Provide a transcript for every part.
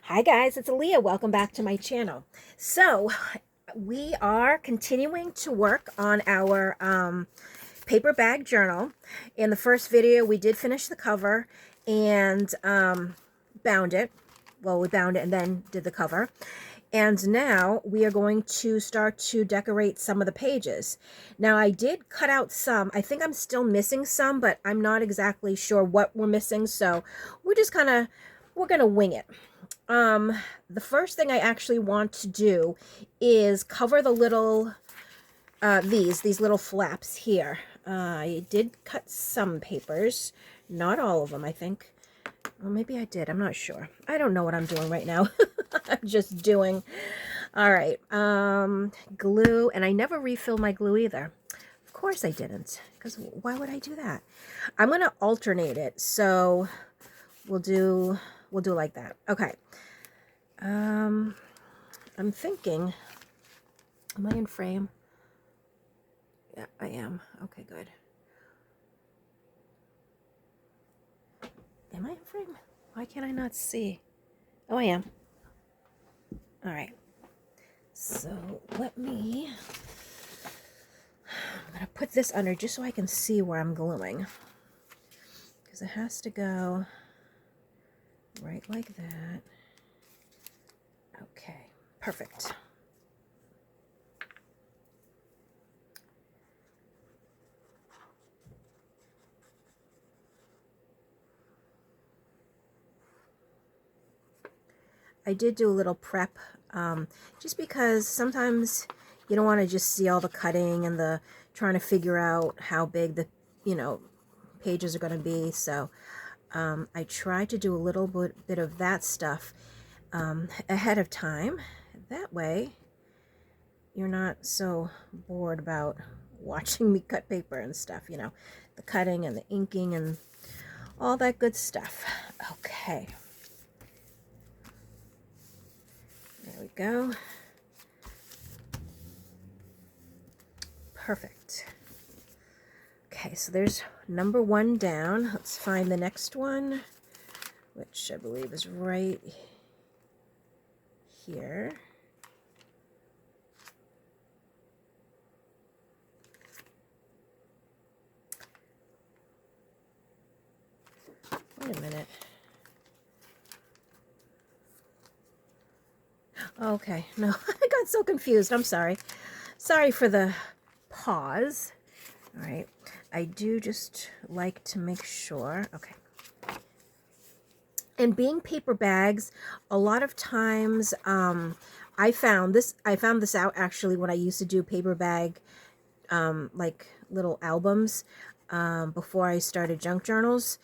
Hi guys, it's Aaliyah. Welcome back to my channel. So we are continuing to work on our paper bag journal. In the first video, we did finish the cover and bound it. Well, we bound it and then did the cover. And now we are going to start to decorate some of the pages. Now I did cut out some. I think I'm still missing some, but I'm not exactly sure what we're missing. So we're just we're gonna wing it. The first thing I actually want to do is cover the little, these little flaps here. I did cut some papers, not all of them, I think. Or maybe I did, I'm not sure. I don't know what I'm doing right now. I'm just doing. All right, glue, and I never refill my glue either. Of course I didn't, because why would I do that? I'm going to alternate it, so we'll do like that. Okay. I'm thinking, am I in frame? Yeah, I am. Okay, good. Am I in frame? Why can't I not see? Oh, I am. All right. So I'm going to put this under just so I can see where I'm gluing. Because it has to go right like that. Okay, perfect. I did do a little prep, just because sometimes you don't want to just see all the cutting and the trying to figure out how big the, pages are going to be. So I tried to do a little bit of that stuff ahead of time. That way you're not so bored about watching me cut paper and stuff, the cutting and the inking and all that good stuff. Okay. There we go. Perfect. Okay, so there's number 1 down. Let's find the next one, which I believe is right here. Wait a minute. Okay, no, I got so confused. I'm sorry. Sorry for the pause. All right, I do just like to make sure. Okay. And being paper bags, a lot of times, I found this out actually when I used to do paper bag, like little albums, before I started junk journals.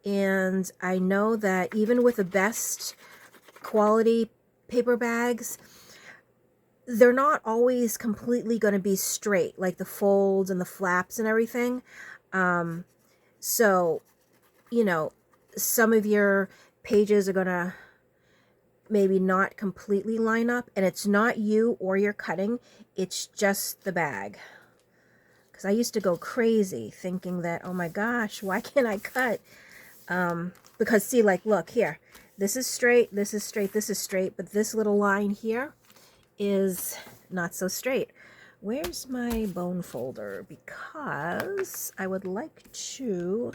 And I know that even with the best quality paper bags, they're not always completely going to be straight, like the folds and the flaps and everything. So, some of your pages are going to maybe not completely line up, and it's not you or your cutting, it's just the bag. Because I used to go crazy thinking that, oh my gosh, why can't I cut? Because see, like, look here, this is straight, this is straight, this is straight, but this little line here is not so straight. Where's my bone folder? Because I would like to,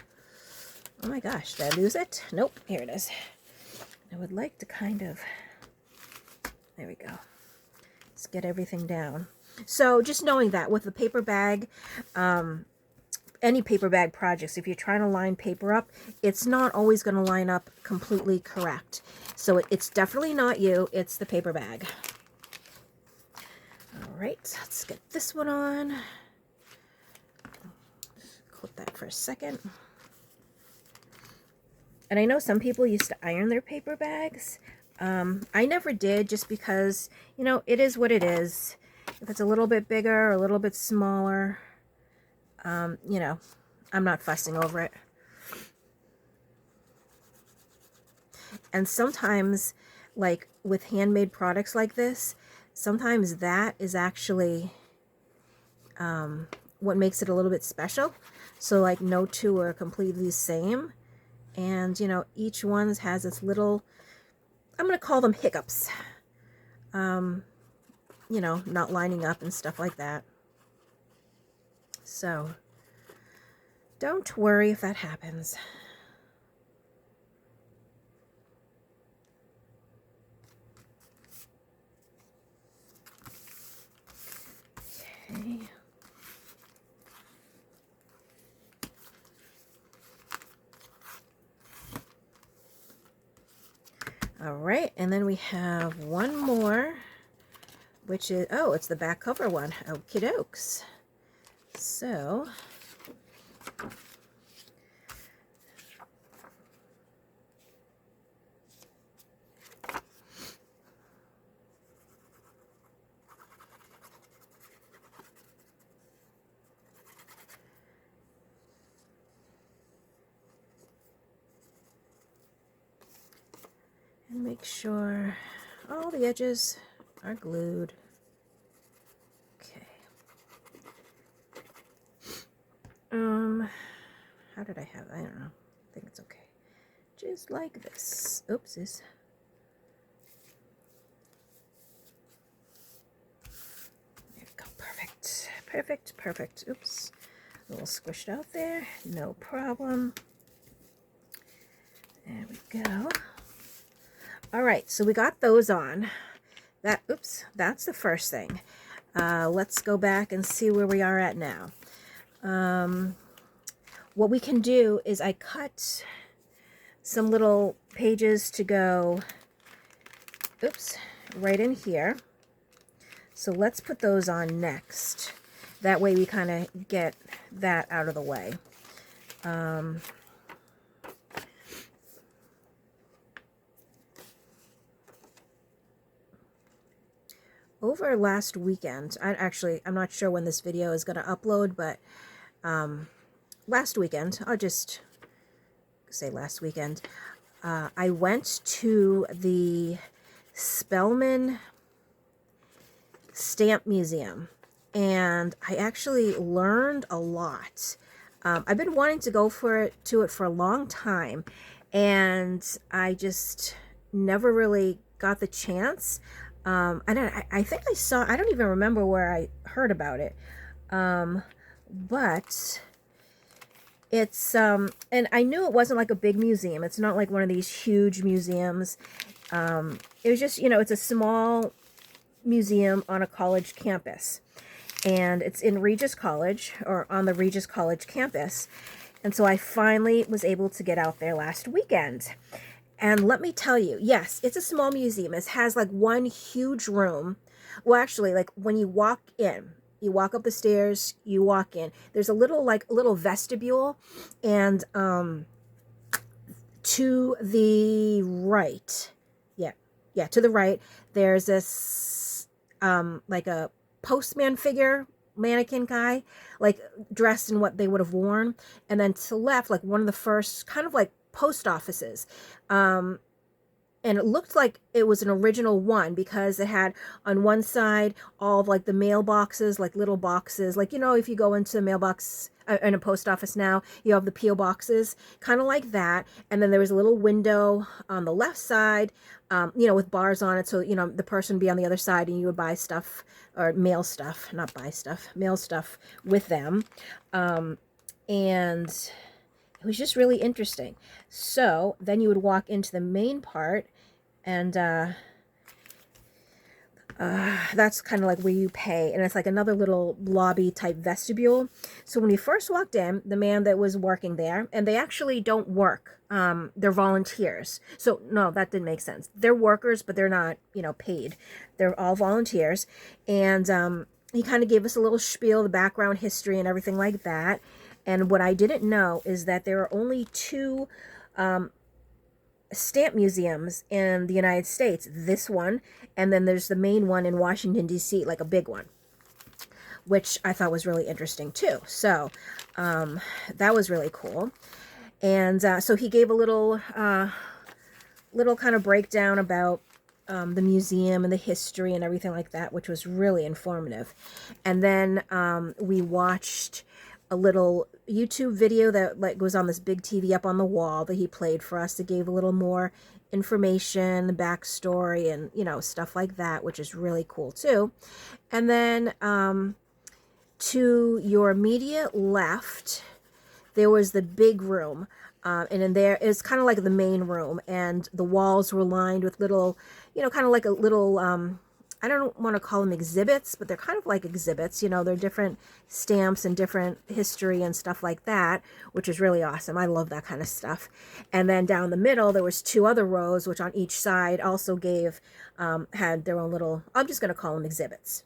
oh my gosh, did I lose it? Nope, here it is. I would like to kind of, there we go. Let's get everything down. So just knowing that with the paper bag, any paper bag projects, if you're trying to line paper up, it's not always going to line up completely correct. So it's definitely not you, it's the paper bag. All right, let's get this one on. Clip that for a second. And I know some people used to iron their paper bags. I never did, just because, it is what it is. If it's a little bit bigger or a little bit smaller, I'm not fussing over it. And sometimes, like with handmade products like this, sometimes that is actually what makes it a little bit special. So like no two are completely the same. And, each one has its little I'm going to call them hiccups. You know, not lining up and stuff like that. So don't worry if that happens. Okay. All right, and then we have one more, which is, oh, it's the back cover one. Okie dokes. So, and make sure all the edges are glued. Okay. How did I have, I don't know. I think it's okay. Just like this. Oopsies. There we go. Perfect. Perfect. Perfect. Oops. A little squished out there. No problem. There we go. All right, so we got those on. That, oops, that's the first thing. Let's go back and see where we are at now. What we can do is I cut some little pages to go, oops, right in here. So let's put those on next. That way we kind of get that out of the way. Over last weekend, I'm not sure when this video is going to upload, but last weekend, I'll just say last weekend, I went to the Spellman Stamp Museum, and I actually learned a lot. I've been wanting to go to it for a long time, and I just never really got the chance. I think I saw, I don't even remember where I heard about it, but it's, and I knew it wasn't like a big museum. It's not like one of these huge museums. It was just, you know, it's a small museum on a college campus, and it's in Regis College, or on the Regis College campus. And so I finally was able to get out there last weekend. And let me tell you, yes, it's a small museum. It has like one huge room. Well, actually, like when you walk in, you walk up the stairs, you walk in. There's a little vestibule, and to the right, yeah, to the right, there's this like a postman figure, mannequin guy, like dressed in what they would have worn. And then to the left, like one of the first kind of like post offices, and it looked like it was an original one, because it had on one side all of like the mailboxes, like little boxes, like, you know, if you go into a mailbox in a post office now, you have the P.O. boxes, kind of like that. And then there was a little window on the left side, you know, with bars on it, so, you know, the person would be on the other side, and you would buy stuff, or mail stuff, not buy stuff, mail stuff with them. And it was just really interesting. So then you would walk into the main part, and that's kind of like where you pay, and it's like another little lobby type vestibule. So when we first walked in, the man that was working there, and they actually don't work, they're volunteers. So no, that didn't make sense. They're workers, but they're not, you know, paid. They're all volunteers. And he kind of gave us a little spiel, the background history and everything like that. And what I didn't know is that there are only two stamp museums in the United States. This one, and then there's the main one in Washington, D.C., like a big one, which I thought was really interesting too. So that was really cool. And so he gave a little kind of breakdown about the museum and the history and everything like that, which was really informative. And then we watched a little YouTube video that like goes on this big TV up on the wall that he played for us. That gave a little more information, the backstory, and, you know, stuff like that, which is really cool too. And then to your immediate left, there was the big room. And in there is kind of like the main room, and the walls were lined with little, you know, kind of like a little, I don't want to call them exhibits, but they're kind of like exhibits, you know, they're different stamps and different history and stuff like that, which is really awesome. I love that kind of stuff. And then down the middle, there was 2 other rows, which on each side also gave, had their own little, I'm just going to call them exhibits.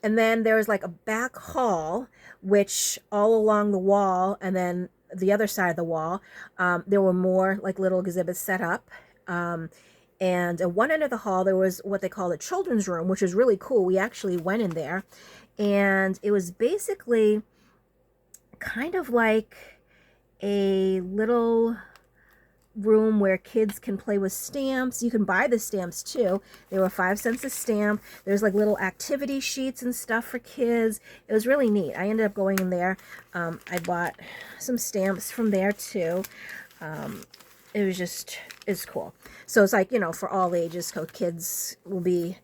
And then there was like a back hall, which all along the wall, and then the other side of the wall, there were more like little exhibits set up. And at one end of the hall, there was what they call the children's room, which is really cool. We actually went in there, and it was basically kind of like a little room where kids can play with stamps. You can buy the stamps too. They were 5 cents a stamp. There's like little activity sheets and stuff for kids. It was really neat. I ended up going in there. I bought some stamps from there too. It was just, it's cool. So it's like, you know, for all ages, so kids will be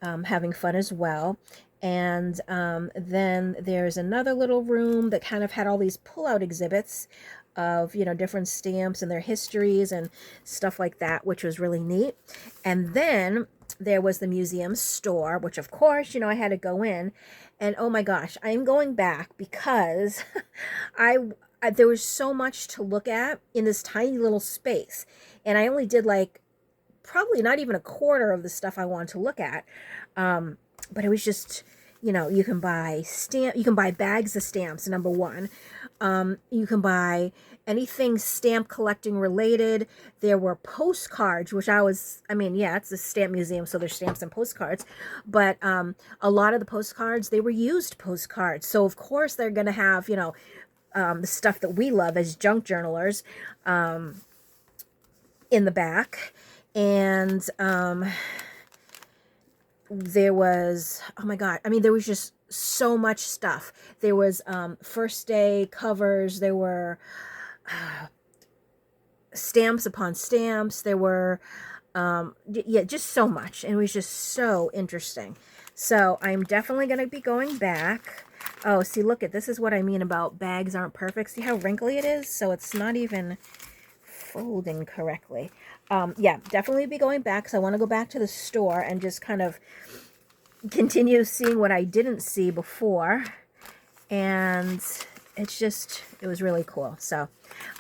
having fun as well. And then there's another little room that kind of had all these pull-out exhibits of, you know, different stamps and their histories and stuff like that, which was really neat. And then there was the museum store, which of course, you know, I had to go in. And oh my gosh, I'm going back because there was so much to look at in this tiny little space. And I only did like probably not even a quarter of the stuff I wanted to look at. But it was just, you know, you can buy bags of stamps, number one. You can buy anything stamp collecting related. There were postcards, which I mean, yeah, it's a stamp museum, so there's stamps and postcards. But a lot of the postcards, they were used postcards. So, of course, they're going to have, you know, the stuff that we love as junk journalers in the back. And there was, oh my God, I mean, there was just so much stuff. There was first day covers. There were stamps upon stamps. There were, yeah, just so much. And it was just so interesting. So I'm definitely going to be going back. Oh, see, look at, this is what I mean about bags aren't perfect. See how wrinkly it is? So it's not even folding correctly. Yeah, definitely be going back because I want to go back to the store and just kind of continue seeing what I didn't see before. And it's just, it was really cool. So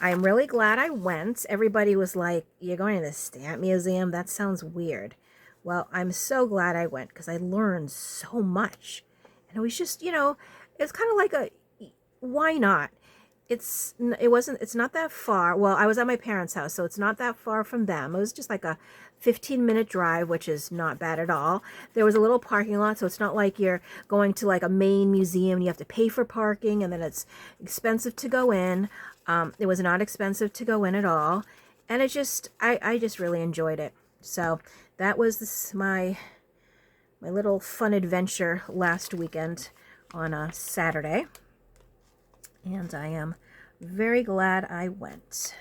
I'm really glad I went. Everybody was like, you're going to the stamp museum? That sounds weird. Well, I'm so glad I went because I learned so much. And it was just, you know, it's kind of like a, why not? It's not that far. Well, I was at my parents' house, so it's not that far from them. It was just like a 15-minute drive, which is not bad at all. There was a little parking lot, so it's not like you're going to like a main museum and you have to pay for parking and then it's expensive to go in. It was not expensive to go in at all. And it just, I just really enjoyed it. So that was my little fun adventure last weekend on a Saturday. And I am very glad I went.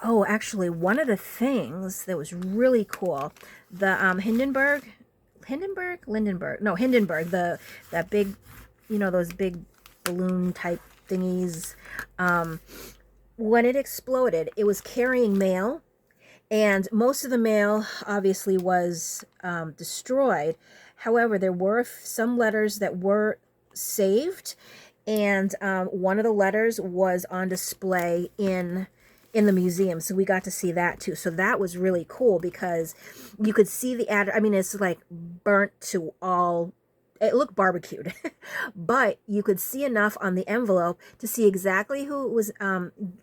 Oh, actually, one of the things that was really cool, the Hindenburg, that big, you know, those big balloon type thingies, when it exploded, it was carrying mail, and most of the mail obviously was destroyed. However, there were some letters that were saved, and one of the letters was on display in the museum, so we got to see that too. So that was really cool because you could see the ad. I mean, it's like burnt to all, it looked barbecued, but you could see enough on the envelope to see exactly who was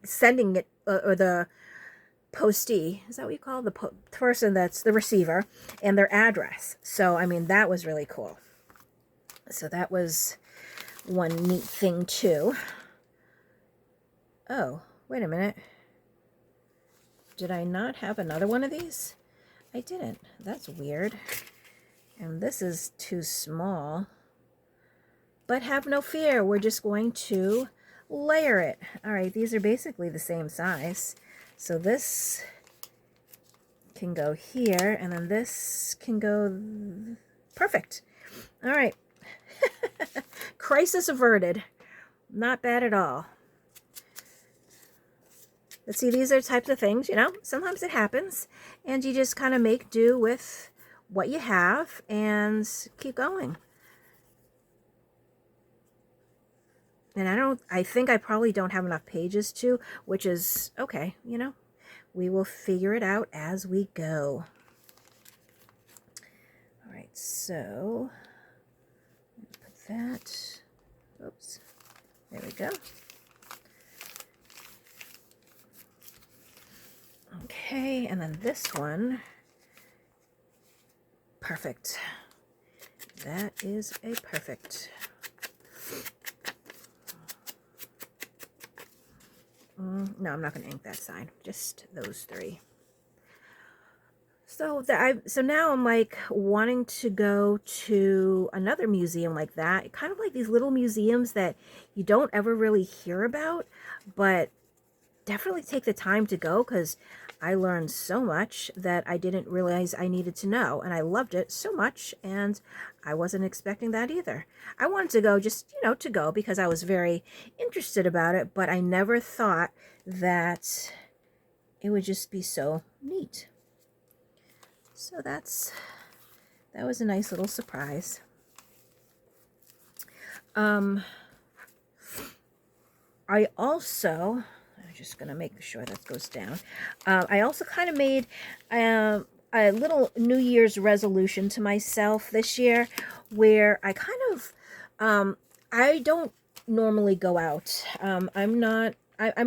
sending it, or the postee, is that what you call the person that's the receiver, and their address. So I mean, that was really cool. So that was one neat thing too. Oh, wait a minute. Did I not have another one of these? I didn't. That's weird. And this is too small. But have no fear. We're just going to layer it. All right, these are basically the same size. So this can go here, and then this can go perfect. All right. Crisis averted. Not bad at all. But see, these are types of things, you know, sometimes it happens, and you just kind of make do with what you have and keep going. And I think I probably don't have enough pages to, which is okay, you know. We will figure it out as we go. All right, so put that, oops, there we go. Okay, and then this one, perfect. That is a perfect. No, I'm not going to ink that side, just those three. So now I'm like wanting to go to another museum like that, kind of like these little museums that you don't ever really hear about, but definitely take the time to go, because I learned so much that I didn't realize I needed to know, and I loved it so much, and I wasn't expecting that either. I wanted to go just, you know, to go because I was very interested about it, but I never thought that it would just be so neat. So that was a nice little surprise. I also, I'm just going to make sure that goes down. I also kind of made a little New Year's resolution to myself this year, where I kind of, I don't normally go out. I'm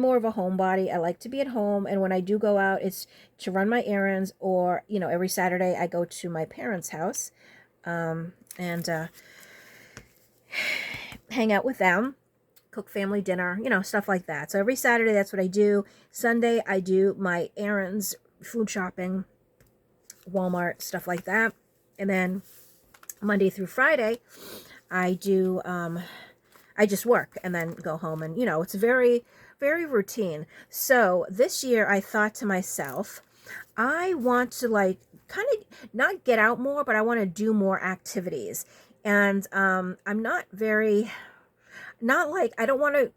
more of a homebody. I like to be at home, and when I do go out, it's to run my errands, or, you know, every Saturday I go to my parents' house and hang out with them, cook family dinner, you know, stuff like that. So every Saturday, that's what I do. Sunday, I do my errands, food shopping, Walmart, stuff like that. And then Monday through Friday, I do, I just work and then go home, and, you know, it's very, very routine. So this year I thought to myself, I want to like kind of not get out more, but I want to do more activities. And I'm not like, I don't want to,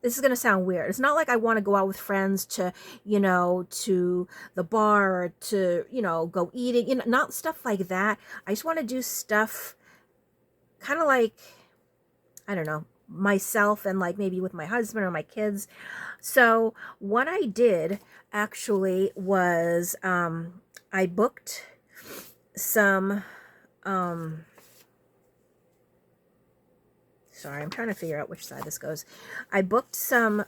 this is going to sound weird. It's not like I want to go out with friends to, you know, to the bar, or to, you know, go eating, you know, not stuff like that. I just want to do stuff kind of like, I don't know, myself, and like maybe with my husband or my kids. So what I did actually was I booked some sorry, I'm trying to figure out which side this goes. I booked some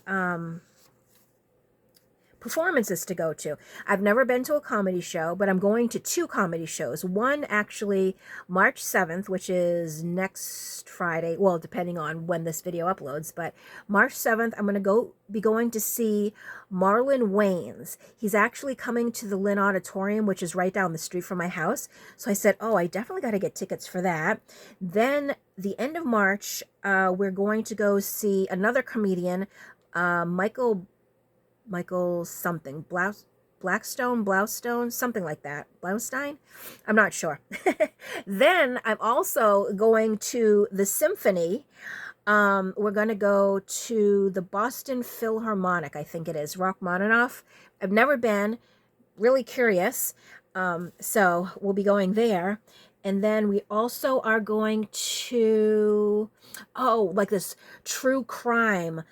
performances to go to. I've never been to a comedy show, but I'm going to 2 comedy shows. One actually March 7th, which is next Friday. Well, depending on when this video uploads, but March 7th, I'm going to be going to see Marlon Wayans. He's actually coming to the Lynn Auditorium, which is right down the street from my house. So I said, oh, I definitely got to get tickets for that. Then the end of March, we're going to go see another comedian, Michael something, Blaustein, something like that. Blaustein? I'm not sure. Then I'm also going to the symphony. We're going to go to the Boston Philharmonic, I think it is, Rachmaninoff. I've never been, really curious. So we'll be going there. And then we also are going to, like this true crime,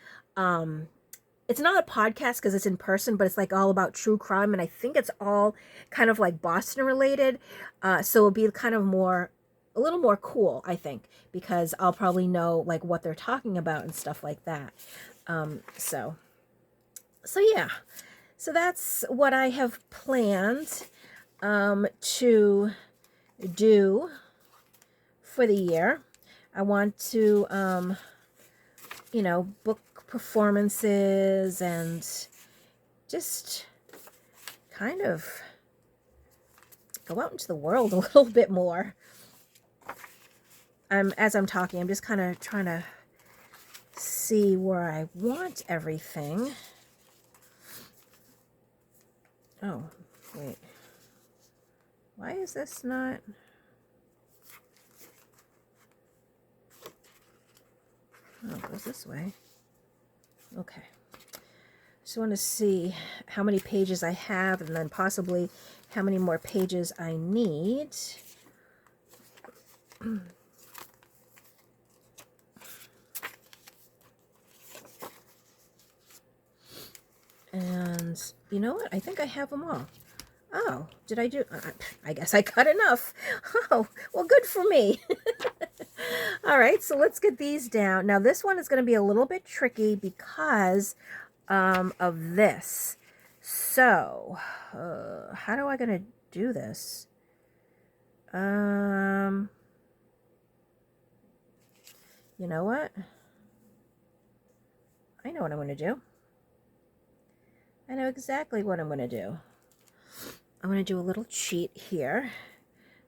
it's not a podcast because it's in person, but it's like all about true crime. And I think it's all kind of like Boston related. So it'll be kind of a little more cool, I think, because I'll probably know like what they're talking about and stuff like that. So yeah, so that's what I have planned to do for the year. I want to, you know, book performances and just kind of go out into the world a little bit more. As I'm talking, I'm just kind of trying to see where I want everything. Oh, wait. Why is this not? Oh, it goes this way. Okay. Just want to see how many pages I have and then possibly how many more pages I need. And you know what? I think I have them all. Oh, did I do? I guess I cut enough. Oh, well, good for me. All right, so let's get these down. Now, this one is going to be a little bit tricky because of this. So, how do I going to do this? You know what? I know what I'm going to do. I know exactly what I'm going to do. I'm going to do a little cheat here.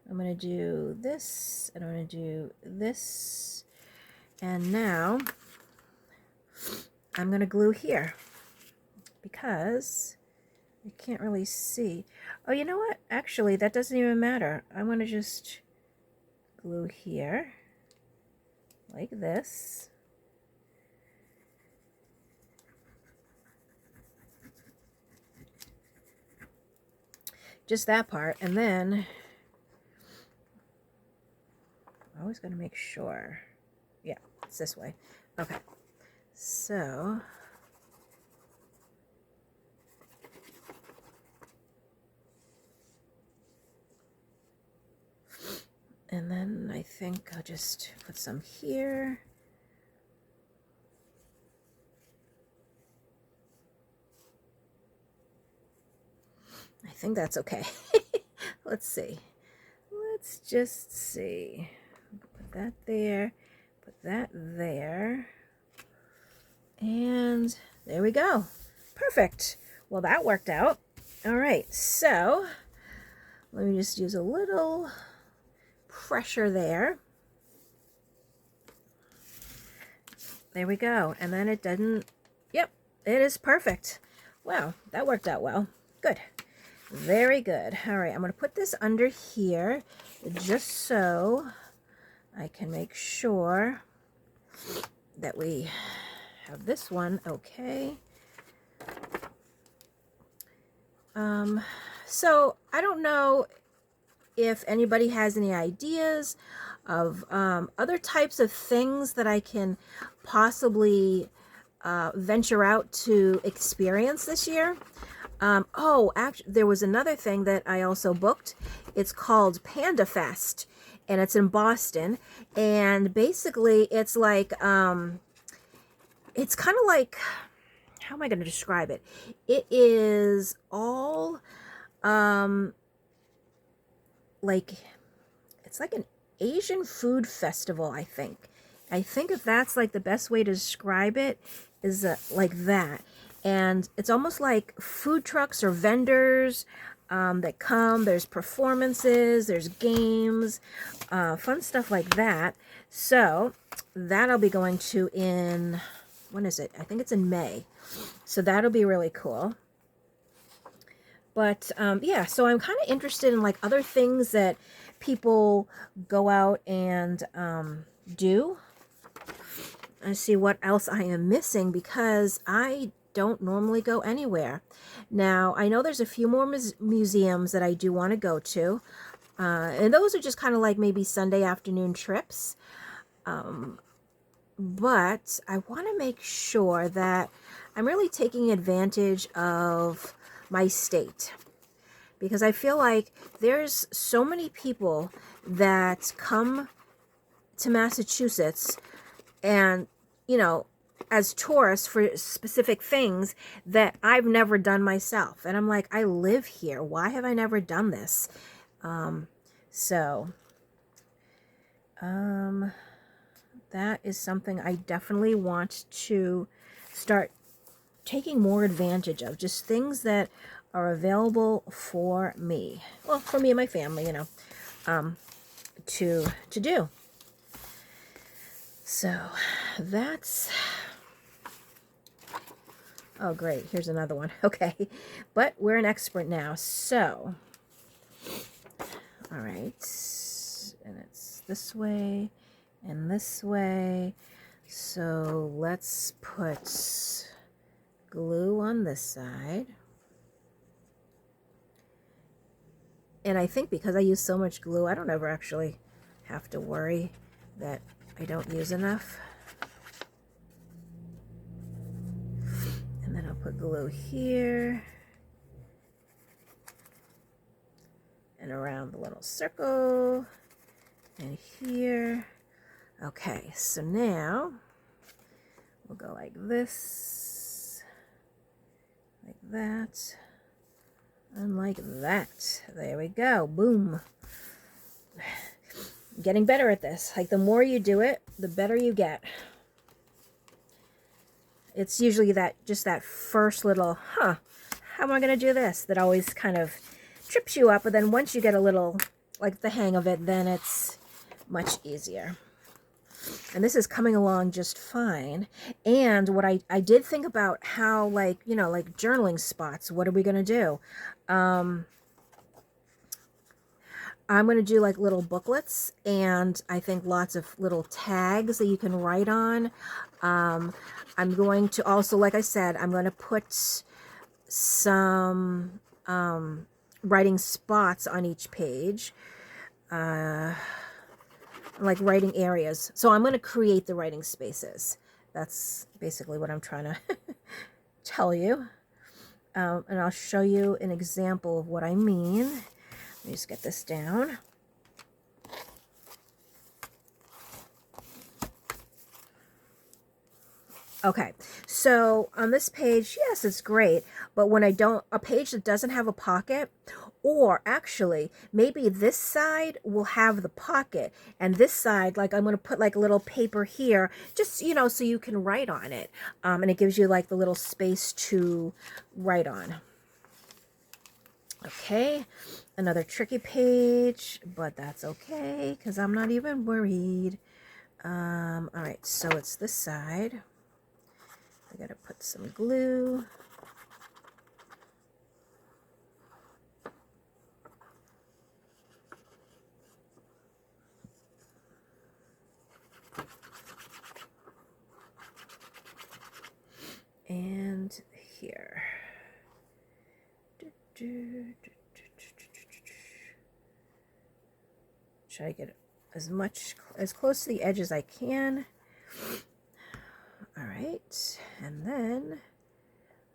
I'm going to do this, and I'm going to do this. And now I'm going to glue here because I can't really see. Oh, you know what? Actually, that doesn't even matter. I'm going to just glue here like this. Just that part. And then I always got to make sure. Yeah, it's this way. Okay. So and then I think I'll just put some here. I think that's okay. Let's see. Let's just see. Put that there. Put that there. And there we go. Perfect. Well, that worked out. All right. So let me just use a little pressure there. There we go. And then it doesn't. Yep. It is perfect. Wow. That worked out well. Good. Very good. All right, I'm going to put this under here just so I can make sure that we have this one okay. So I don't know if anybody has any ideas of other types of things that I can possibly venture out to experience this year. Oh, actually, there was another thing that I also booked. It's called Panda Fest, and it's in Boston. And basically, it's like, it's kind of like, how am I going to describe it? It is all, like, it's like an Asian food festival, I think. I think if that's like the best way to describe it is like that. And it's almost like food trucks or vendors that come. There's performances, there's games, fun stuff like that. So that I'll be going to in, when is it? I think it's in May. So that'll be really cool. But yeah, so I'm kind of interested in like other things that people go out and do. And see what else I am missing because I don't normally go anywhere. Now, I know there's a few more museums that I do want to go to. And those are just kind of like maybe Sunday afternoon trips. But I want to make sure that I'm really taking advantage of my state. Because I feel like there's so many people that come to Massachusetts and, you know, as tourists for specific things that I've never done myself. And I'm like, I live here. Why have I never done this? That is something I definitely want to start taking more advantage of. Just things that are available for me. Well, for me and my family, you know, to do. So that's Oh, great. Here's another one. Okay. But we're an expert now. So, all right. And it's this way and this way. So let's put glue on this side. And I think because I use so much glue, I don't ever actually have to worry that I don't use enough. And then I'll put glue here and around the little circle and here. Okay, so now we'll go like this, like that, and like that. There we go. Boom. Getting better at this. Like the more you do it, the better you get. It's usually just that first little, how am I going to do this? That always kind of trips you up. But then once you get a little, like the hang of it, then it's much easier. And this is coming along just fine. And what I did think about how, like, you know, like journaling spots, what are we going to do? I'm going to do like little booklets, and I think lots of little tags that you can write on. I'm going to also, like I said, I'm going to put some writing spots on each page. Like writing areas. So I'm going to create the writing spaces. That's basically what I'm trying to tell you. And I'll show you an example of what I mean. Let me just get this down. Okay, so on this page, yes, it's great, but when a page that doesn't have a pocket, or actually, maybe this side will have the pocket, and this side, like I'm going to put like a little paper here, just, you know, so you can write on it, and it gives you like the little space to write on. Okay, another tricky page, but that's okay, because I'm not even worried. All right, so it's this side. I gotta put some glue. And here. Try to get as close to the edge as I can. All right, and then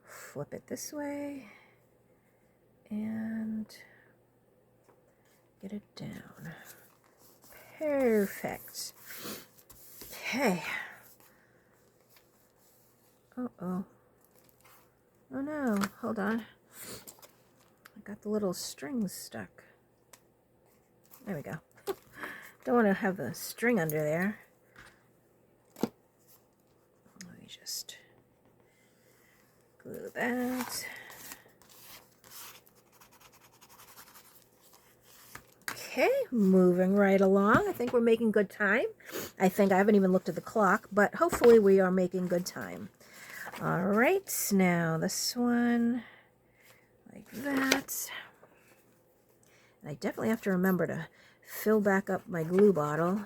flip it this way and get it down. Perfect. Okay. Uh-oh. Oh no, hold on. I got the little strings stuck. There we go. Don't want to have the string under there. Let me just glue that. Okay, moving right along. I think we're making good time. I haven't even looked at the clock, but hopefully we are making good time. All right, now this one, like that. And I definitely have to remember to fill back up my glue bottle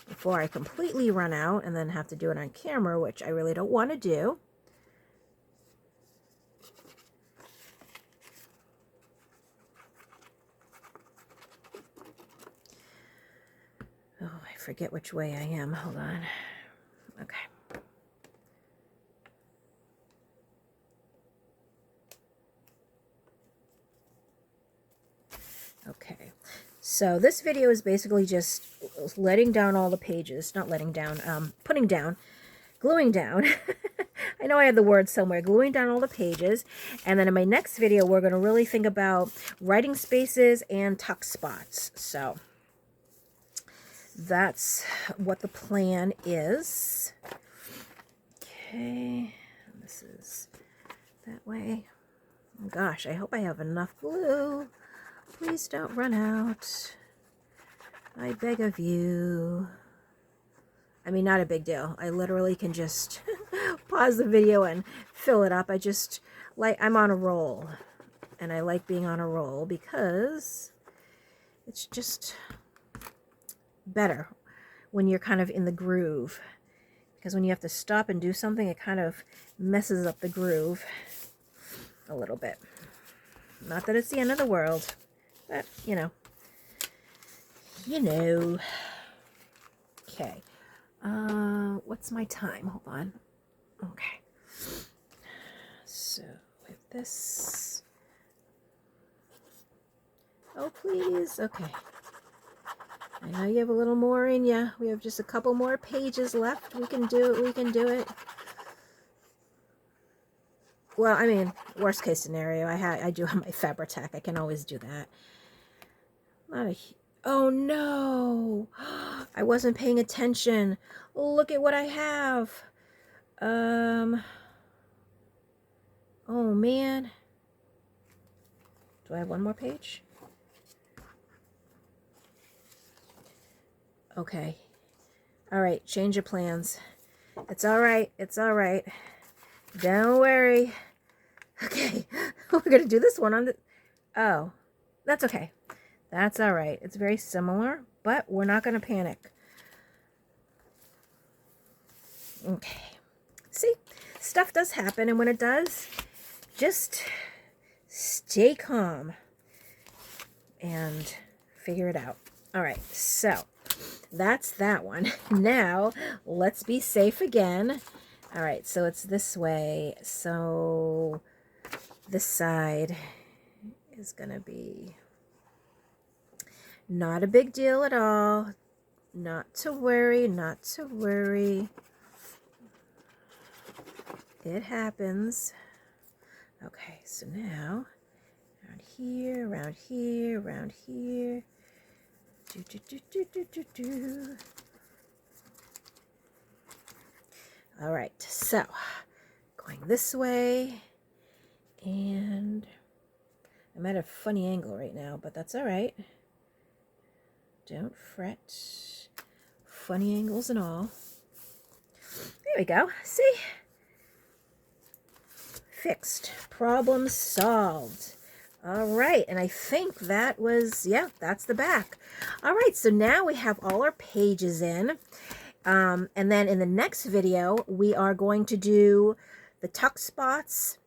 before I completely run out and then have to do it on camera, which I really don't want to do. Oh, I forget which way I am. Hold on. Okay. Okay, so this video is basically just letting down all the pages, not letting down, putting down, gluing down. I know I had the word somewhere, gluing down all the pages. And then in my next video, we're going to really think about writing spaces and tuck spots. So that's what the plan is. Okay, this is that way. Oh gosh, I hope I have enough glue. Please don't run out. I beg of you. I mean, not a big deal. I literally can just pause the video and fill it up. I just like, I'm on a roll, and I like being on a roll because it's just better when you're kind of in the groove. Because when you have to stop and do something, it kind of messes up the groove a little bit. Not that it's the end of the world, but you know. Okay. What's my time? Hold on. Okay. So with this. Oh, please. Okay. I know you have a little more in you. We have just a couple more pages left. We can do it. We can do it. Well, I mean, worst case scenario, I do have my Fabri-Tac. I can always do that. Not a... Oh no! I wasn't paying attention. Look at what I have. Oh man. Do I have one more page? Okay. All right, change of plans. It's all right. It's all right. Don't worry. Okay. We're going to do this one on the... Oh, that's okay. That's all right. It's very similar, but we're not going to panic. Okay. See, stuff does happen, and when it does, just stay calm and figure it out. All right, so that's that one. Now, let's be safe again. All right, so it's this way. So this side is going to be not a big deal at all. Not to worry, not to worry. It happens. Okay, so now around here, around here, around here. All right, so going this way, and I'm at a funny angle right now, but that's all right. Don't fret. Funny angles and all. There we go. See? Fixed. Problem solved. All right, and I think that was, yeah, that's the back. All right, so now we have all our pages in. And then in the next video, we are going to do the tuck spots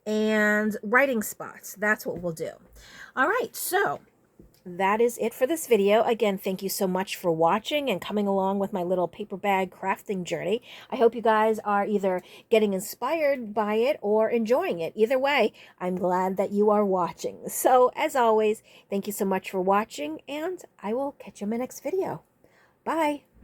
and writing spots. That's what we'll do. All right, so that is it for this video. Again, thank you so much for watching and coming along with my little paper bag crafting journey. I hope you guys are either getting inspired by it or enjoying it. Either way, I'm glad that you are watching. So, as always, thank you so much for watching, and I will catch you in my next video. Bye!